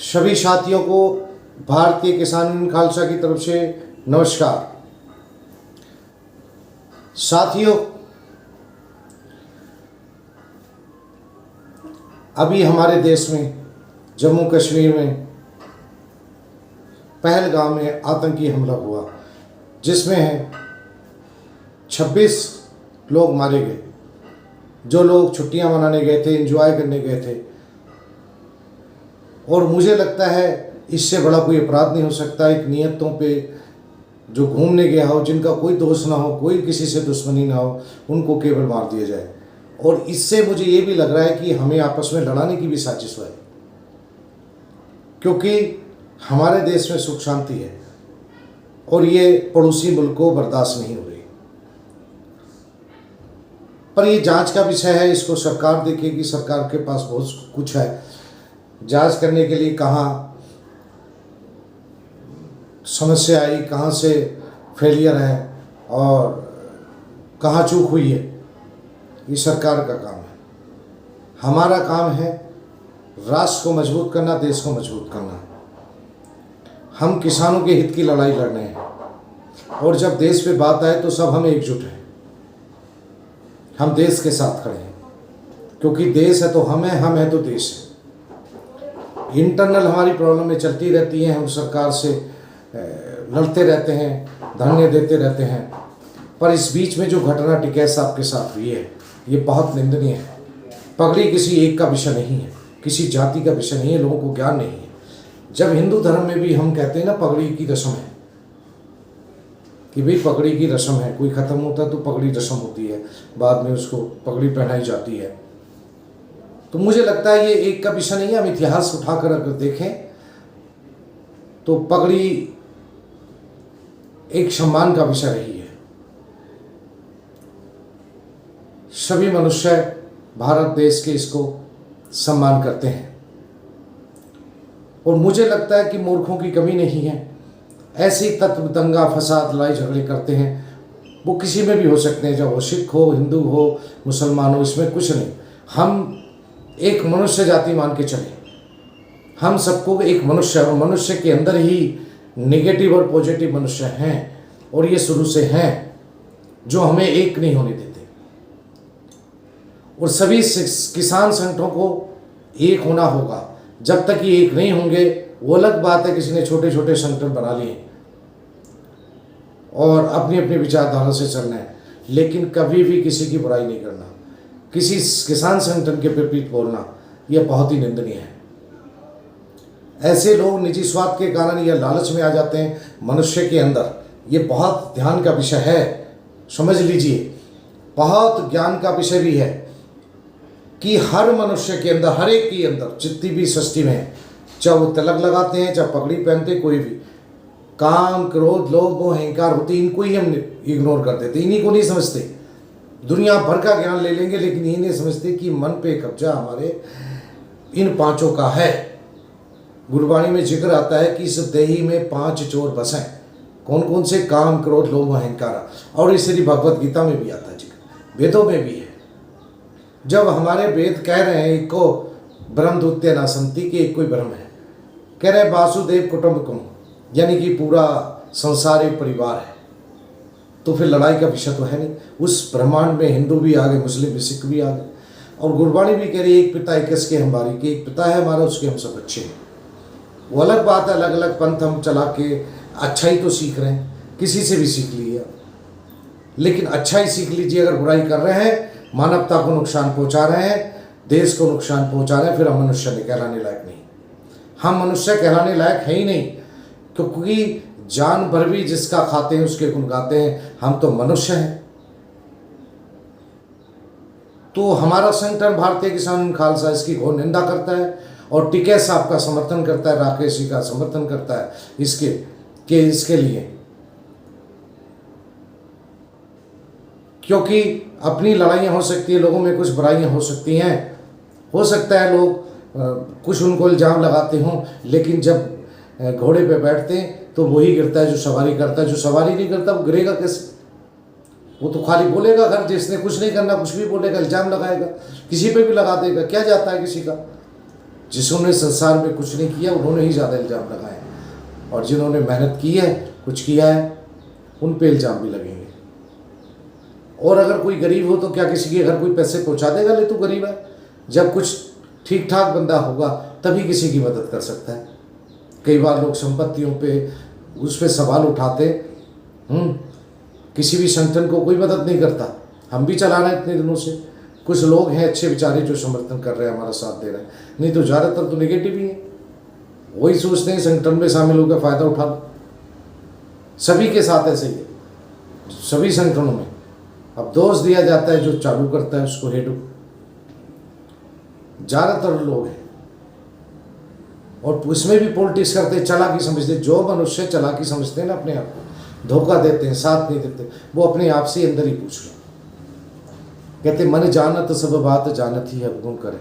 सभी साथियों को भारतीय किसान यूनियन खालसा की तरफ से नमस्कार। साथियों, अभी हमारे देश में जम्मू कश्मीर में पहलगाम में आतंकी हमला हुआ, जिसमें 26 लोग मारे गए। जो लोग छुट्टियां मनाने गए थे, एंजॉय करने गए थे, और मुझे लगता है इससे बड़ा कोई अपराध नहीं हो सकता। एक नियतों पे जो घूमने गया हो, जिनका कोई दोष ना हो, कोई किसी से दुश्मनी ना हो, उनको केवल मार दिया जाए। और इससे मुझे ये भी लग रहा है कि हमें आपस में लड़ाने की भी साजिश है, क्योंकि हमारे देश में सुख शांति है और ये पड़ोसी मुल्क को बर्दाश्त नहीं हो रही। पर ये जांच का विषय है, इसको सरकार देखेगी। सरकार के पास बहुत कुछ है जांच करने के लिए, कहाँ समस्या आई, कहाँ से फेलियर है और कहाँ चूक हुई है, ये सरकार का काम है। हमारा काम है राष्ट्र को मजबूत करना, देश को मजबूत करना। हम किसानों के हित की लड़ाई लड़ रहे हैं, और जब देश पे बात आए तो सब हम एकजुट हैं। हम देश के साथ खड़े हैं, क्योंकि देश है तो हम है तो देश है। इंटरनल हमारी प्रॉब्लम चलती रहती हैं, हम सरकार से लड़ते रहते हैं, धरने देते रहते हैं। पर इस बीच में जो घटना टिकैत साहब के साथ हुई है, ये बहुत निंदनीय है। पगड़ी किसी एक का विषय नहीं है, किसी जाति का विषय नहीं है, लोगों को ज्ञान नहीं है। जब हिंदू धर्म में भी हम कहते हैं ना, पगड़ी की रस्म है, कि भाई पगड़ी की रस्म है, कोई ख़त्म होता है तो पगड़ी रस्म होती है, बाद में उसको पगड़ी पहनाई जाती है। तो मुझे लगता है ये एक का विषय नहीं है। हम इतिहास उठाकर अगर देखें तो पगड़ी एक सम्मान का विषय रही है। सभी मनुष्य भारत देश के इसको सम्मान करते हैं, और मुझे लगता है कि मूर्खों की कमी नहीं है। ऐसी तत्व दंगा फसाद लड़ाई झगड़े करते हैं, वो किसी में भी हो सकते हैं, चाहे वो सिख हो, हिंदू हो, मुसलमान हो, इसमें कुछ नहीं। हम एक मनुष्य जाति मान के चले, हम सबको एक मनुष्य, और मनुष्य के अंदर ही नेगेटिव और पॉजिटिव मनुष्य हैं, और ये शुरू से हैं, जो हमें एक नहीं होने देते। और सभी किसान संगठनों को एक होना होगा। जब तक ये एक नहीं होंगे, वो अलग बात है किसी ने छोटे छोटे संगठन बना लिए और अपनी अपनी विचारधारा से चलना है, लेकिन कभी भी किसी की बुराई नहीं करना, किसी किसान संगठन के विपरीत बोलना, यह बहुत ही निंदनीय है। ऐसे लोग निजी स्वार्थ के कारण या लालच में आ जाते हैं मनुष्य के अंदर। ये बहुत ध्यान का विषय है, समझ लीजिए, बहुत ज्ञान का विषय भी है कि हर मनुष्य के अंदर, हर एक के अंदर जितनी भी सृष्टि में है, चाहे वो तिलक लगाते हैं, चाहे पगड़ी पहनते, कोई भी, काम क्रोध लोभ मोह अहंकार होती, इनको ही हम इग्नोर कर देते, इन्हीं को नहीं समझते। दुनिया भर का ज्ञान ले लेंगे, लेकिन ये नहीं समझते कि मन पे कब्जा हमारे इन पांचों का है। गुरबाणी में जिक्र आता है कि इस देही में 5 चोर बसें। कौन कौन से? काम क्रोध लोभ अहंकार। और इसलिए भगवत गीता में भी आता है जिक्र, वेदों में भी है। जब हमारे वेद कह रहे हैं एक को ब्रह्म द्वितीय न संति, कि एक कोई ब्रह्म है, कह रहे वासुदेव कुटुंबकम, यानी कि पूरा संसार एक परिवार है, तो फिर लड़ाई का विषय तो है नहीं। उस ब्रह्मांड में हिंदू भी आ गए, मुस्लिम भी, सिख भी आ गए। और गुरबाणी भी कह रही है एक पिता एक के हम बारी के, एक पिता है हमारा, उसके हम सब बच्चे हैं। वो अलग बात है, अलग अलग पंथ हम चला के अच्छा ही तो सीख रहे हैं, किसी से भी सीख लीजिए, लेकिन अच्छा ही सीख लीजिए। अगर बुराई कर रहे हैं, मानवता को नुकसान पहुंचा रहे हैं, देश को नुकसान पहुंचा रहे हैं, फिर हम मनुष्य कहलाने लायक नहीं। हम मनुष्य कहलाने लायक है ही नहीं, क्योंकि जानवर भी जिसका खाते हैं उसके गुण गाते हैं। हम तो मनुष्य हैं। तो हमारा संगठन भारतीय किसान यूनियन खालसा इसकी घोर निंदा करता है, और टिकैत साहब का समर्थन करता है, राकेश जी का समर्थन करता है इसके लिए, क्योंकि अपनी लड़ाइयाँ हो सकती है, लोगों में कुछ बुराइयाँ हो सकती हैं, हो सकता है लोग कुछ उनको इल्ज़ाम लगाते हों, लेकिन जब घोड़े पे बैठते हैं तो वही गिरता है जो सवारी करता है। जो सवारी नहीं करता वो गिरेगा कैसे? वो तो खाली बोलेगा, अगर जिसने कुछ नहीं करना कुछ भी बोलेगा, इल्ज़ाम लगाएगा, किसी पे भी लगा देगा, क्या जाता है किसी का। जिन्होंने संसार में कुछ नहीं किया उन्होंने ही ज़्यादा इल्ज़ाम लगाए, और जिन्होंने मेहनत की है, कुछ किया है, उन पे इल्ज़ाम भी लगेंगे। और अगर कोई गरीब हो तो क्या किसी के घर कोई पैसे पहुंचा देगा, ले तू गरीब है? जब कुछ ठीक ठाक बंदा होगा तभी किसी की मदद कर सकता है। कई बार लोग संपत्तियों पे उस पर सवाल उठाते, किसी भी संगठन को कोई मदद नहीं करता। हम भी चला रहे हैं इतने दिनों से, कुछ लोग हैं अच्छे बेचारे जो समर्थन कर रहे हैं, हमारा साथ दे रहे हैं, नहीं तो ज़्यादातर तो नेगेटिव ही है। वही सोचते हैं संगठन में शामिल होकर फ़ायदा उठा लो। सभी के साथ ऐसे ही है, सभी संगठनों में। अब दोष दिया जाता है जो चालू करता है उसको, हेड ज़्यादातर लोग हैं, और उसमें भी पॉलिटिक्स करते हैं, चालाकी समझते। जो मनुष्य चालाकी समझते हैं ना, अपने आप को धोखा देते हैं, साथ नहीं देते, वो अपने आप से अंदर ही पूछ लो। कहते मन जानत सब बात जानत ही अब गुण करे।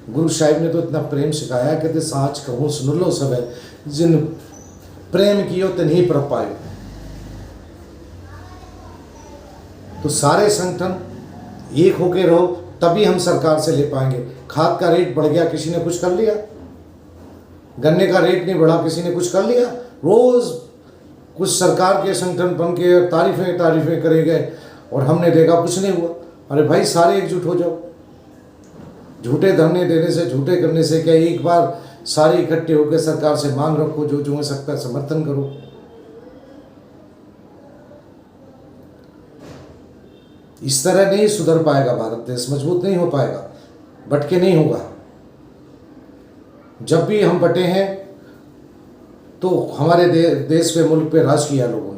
गुरु साहिब ने तो इतना प्रेम सिखाया, कहते साच कहूँ सुन लो सब है, जिन प्रेम कियो तिन्हीं पर पायो। तो सारे संगठन एक होके रहो, तभी हम सरकार से ले पाएंगे। खाद का रेट बढ़ गया, किसी ने कुछ कर लिया? गन्ने का रेट नहीं बढ़ा, किसी ने कुछ कर लिया? रोज कुछ सरकार के संगठन बन के तारीफें करे गए, और हमने देखा कुछ नहीं हुआ। अरे भाई, सारे एकजुट हो जाओ। झूठे धरने देने से, झूठे करने से क्या, एक बार सारे इकट्ठे होकर सरकार से मांग रखो, जो जो हो सकता है समर्थन करो। इस तरह नहीं सुधर पाएगा भारत देश, मजबूत नहीं हो पाएगा, बटके नहीं होगा। जब भी हम बटे हैं तो हमारे देश पे, मुल्क पे राज किया लोगों ने।